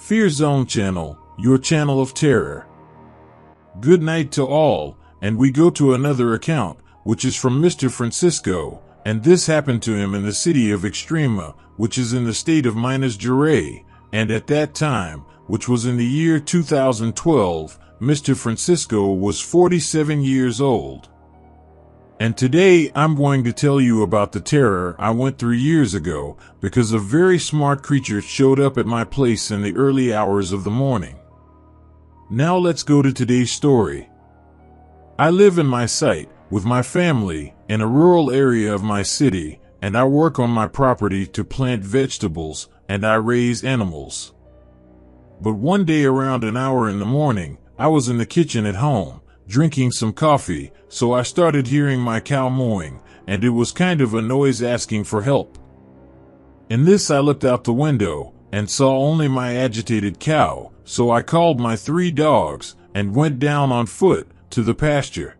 Fear Zone channel, your channel of terror. Good night to all, and we go to another account, which is from Mr. Francisco, and this happened to him in the city of Extrema, which is in the state of Minas Gerais, and at that time, which was in the year 2012, Mr. Francisco was 47 years old. And today I'm going to tell you about the terror I went through years ago because a very smart creature showed up at my place in the early hours of the morning. Now let's go to today's story. I live in my site with my family in a rural area of my city, and I work on my property to plant vegetables and I raise animals. But one day around an hour in the morning, I was in the kitchen at home, drinking some coffee, so I started hearing my cow mooing, and it was kind of a noise asking for help. In this I looked out the window, and saw only my agitated cow, so I called my 3 dogs, and went down on foot to the pasture.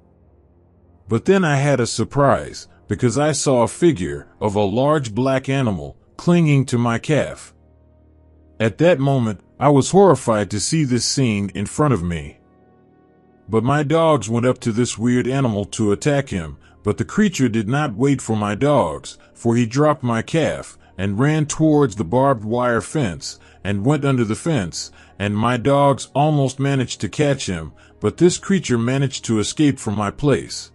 But then I had a surprise, because I saw a figure of a large black animal clinging to my calf. At that moment, I was horrified to see this scene in front of me. But my dogs went up to this weird animal to attack him, but the creature did not wait for my dogs, for he dropped my calf and ran towards the barbed wire fence and went under the fence, and my dogs almost managed to catch him, but this creature managed to escape from my place.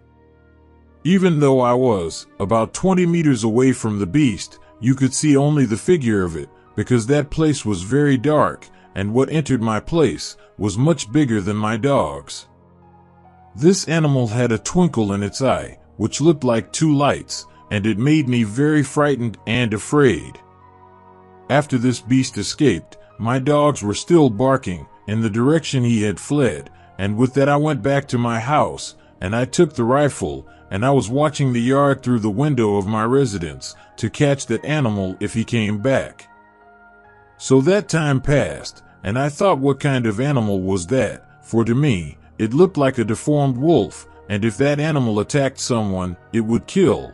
Even though I was about 20 meters away from the beast, you could see only the figure of it, because that place was very dark, and what entered my place was much bigger than my dogs. This animal had a twinkle in its eye, which looked like 2 lights, and it made me very frightened and afraid. After this beast escaped, my dogs were still barking in the direction he had fled, and with that I went back to my house, and I took the rifle, and I was watching the yard through the window of my residence to catch that animal if he came back. So that time passed, and I thought, what kind of animal was that? For to me, it looked like a deformed wolf, and if that animal attacked someone, it would kill.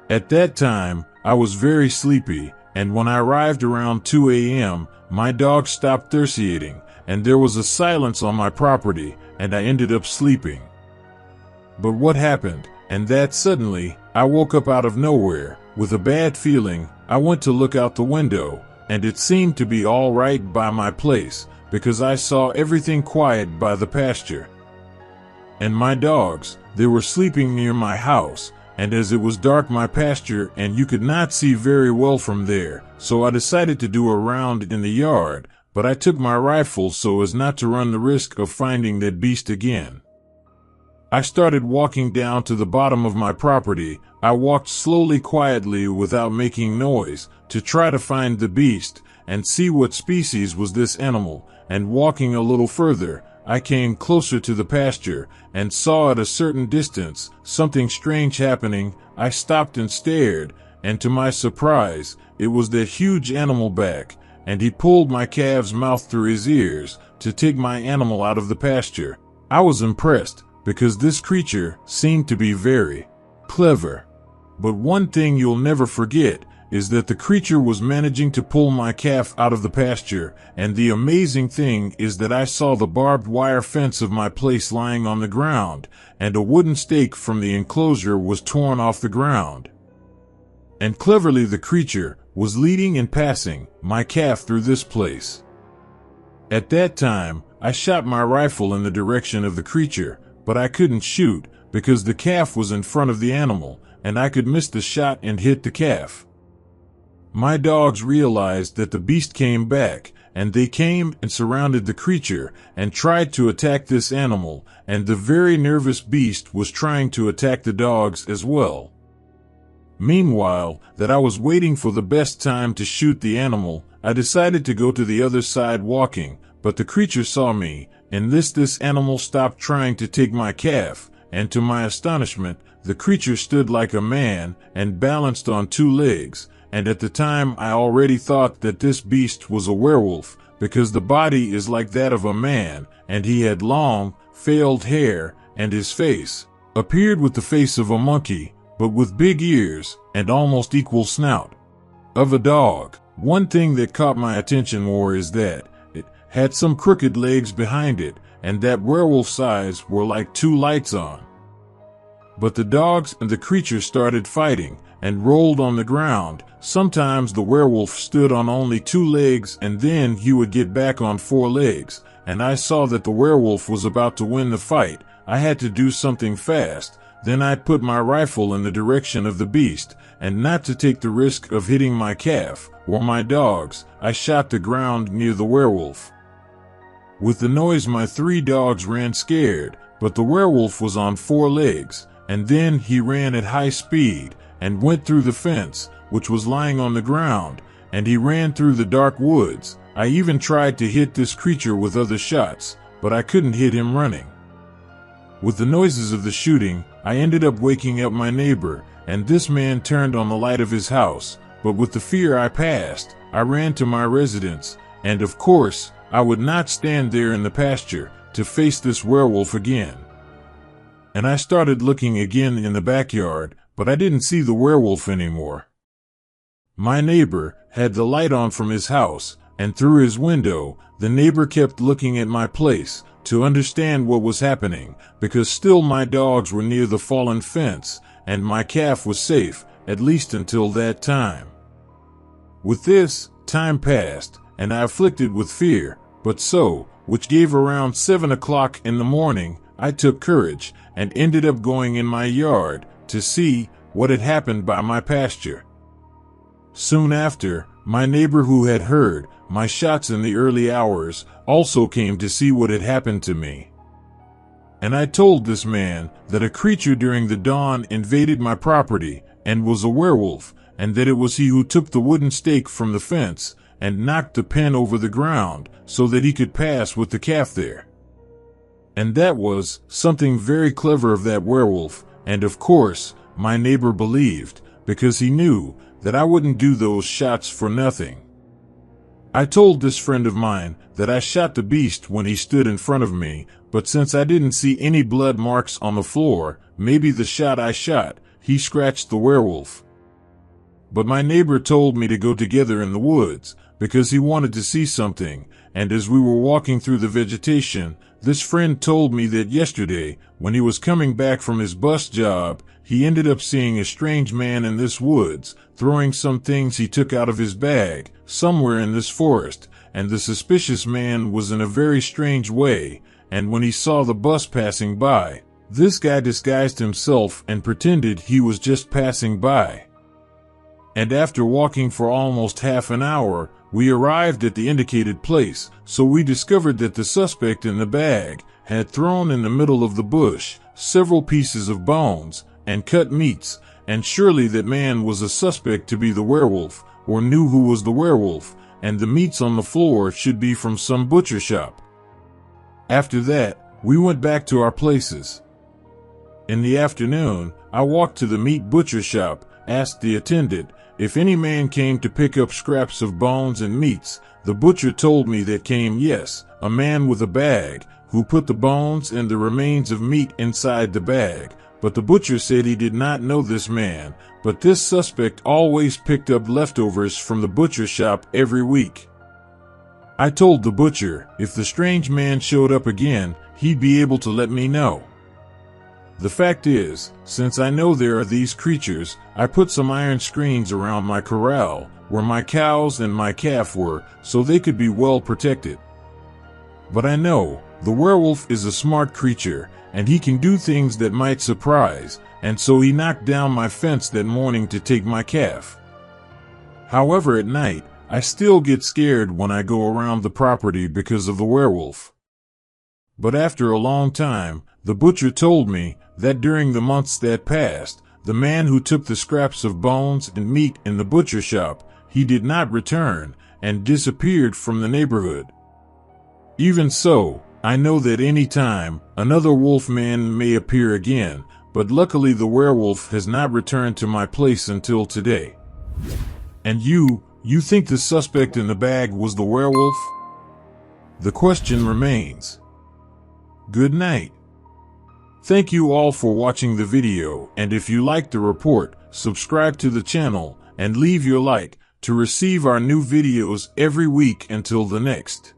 At that time, I was very sleepy, and when I arrived around 2 a.m., my dog stopped thirstiating, and there was a silence on my property, and I ended up sleeping. But what happened, and that suddenly, I woke up out of nowhere, with a bad feeling. I went to look out the window, and it seemed to be all right by my place, because I saw everything quiet by the pasture. And my dogs, they were sleeping near my house, and as it was dark my pasture and you could not see very well from there, so I decided to do a round in the yard, but I took my rifle so as not to run the risk of finding that beast again. I started walking down to the bottom of my property. I walked slowly, quietly, without making noise, to try to find the beast and see what species was this animal. And walking a little further, I came closer to the pasture and saw at a certain distance something strange happening. I stopped and stared, and to my surprise, it was that huge animal back, and he pulled my calf's mouth through his ears to take my animal out of the pasture. I was impressed, because this creature seemed to be very clever. But one thing you'll never forget is that the creature was managing to pull my calf out of the pasture, and the amazing thing is that I saw the barbed wire fence of my place lying on the ground, and a wooden stake from the enclosure was torn off the ground. And cleverly the creature was leading and passing my calf through this place. At that time, I shot my rifle in the direction of the creature, but I couldn't shoot because the calf was in front of the animal, and I could miss the shot and hit the calf. My dogs realized that the beast came back, and they came and surrounded the creature and tried to attack this animal, and the very nervous beast was trying to attack the dogs as well. Meanwhile, that I was waiting for the best time to shoot the animal, I decided to go to the other side walking, but the creature saw me, and this animal stopped trying to take my calf, and to my astonishment, the creature stood like a man and balanced on 2 legs. And at the time I already thought that this beast was a werewolf, because the body is like that of a man, and he had long, failed hair, and his face appeared with the face of a monkey, but with big ears and almost equal snout of a dog. One thing that caught my attention more is that it had some crooked legs behind it, and that werewolf's eyes were like two lights on. But the dogs and the creature started fighting and rolled on the ground. Sometimes the werewolf stood on only two legs and then he would get back on four legs, and I saw that the werewolf was about to win the fight. I had to do something fast. Then I put my rifle in the direction of the beast, and not to take the risk of hitting my calf or my dogs, I shot the ground near the werewolf. With the noise, my three dogs ran scared, but the werewolf was on four legs, and then he ran at high speed and went through the fence, which was lying on the ground, and he ran through the dark woods. I even tried to hit this creature with other shots, but I couldn't hit him running. With the noises of the shooting, I ended up waking up my neighbor, and this man turned on the light of his house, but with the fear I passed, I ran to my residence, and of course, I would not stand there in the pasture to face this werewolf again. And I started looking again in the backyard, but I didn't see the werewolf anymore. My neighbor had the light on from his house, and through his window, the neighbor kept looking at my place to understand what was happening, because still my dogs were near the fallen fence, and my calf was safe, at least until that time. With this, time passed, and I afflicted with fear, but so, which gave around 7 o'clock in the morning, I took courage, and ended up going in my yard to see what had happened by my pasture. Soon after, my neighbor who had heard my shots in the early hours also came to see what had happened to me. And I told this man that a creature during the dawn invaded my property and was a werewolf, and that it was he who took the wooden stake from the fence and knocked the pen over the ground so that he could pass with the calf there. And that was something very clever of that werewolf, and of course, my neighbor believed, because he knew that I wouldn't do those shots for nothing. I told this friend of mine that I shot the beast when he stood in front of me, but since I didn't see any blood marks on the floor, maybe the shot I shot, he scratched the werewolf. But my neighbor told me to go together in the woods, because he wanted to see something, and as we were walking through the vegetation, this friend told me that yesterday, when he was coming back from his bus job, he ended up seeing a strange man in this woods, throwing some things he took out of his bag, somewhere in this forest, and the suspicious man was in a very strange way, and when he saw the bus passing by, this guy disguised himself and pretended he was just passing by. And after walking for almost half an hour, we arrived at the indicated place, so we discovered that the suspect in the bag had thrown in the middle of the bush several pieces of bones and cut meats, and surely that man was a suspect to be the werewolf, or knew who was the werewolf, and the meats on the floor should be from some butcher shop. After that, we went back to our places. In the afternoon, I walked to the meat butcher shop, asked the attendant if any man came to pick up scraps of bones and meats. The butcher told me that came, yes, a man with a bag, who put the bones and the remains of meat inside the bag, but the butcher said he did not know this man, but this suspect always picked up leftovers from the butcher shop every week. I told the butcher if the strange man showed up again, he'd be able to let me know. The fact is, since I know there are these creatures, I put some iron screens around my corral, where my cows and my calf were, so they could be well protected. But I know, the werewolf is a smart creature, and he can do things that might surprise, and so he knocked down my fence that morning to take my calf. However, at night, I still get scared when I go around the property because of the werewolf. But after a long time, the butcher told me that during the months that passed, the man who took the scraps of bones and meat in the butcher shop, he did not return and disappeared from the neighborhood. Even so, I know that any time, another wolf man may appear again, but luckily the werewolf has not returned to my place until today. And you think the suspect in the bag was the werewolf? The question remains. Good night. Thank you all for watching the video, and if you liked the report, subscribe to the channel and leave your like to receive our new videos every week until the next.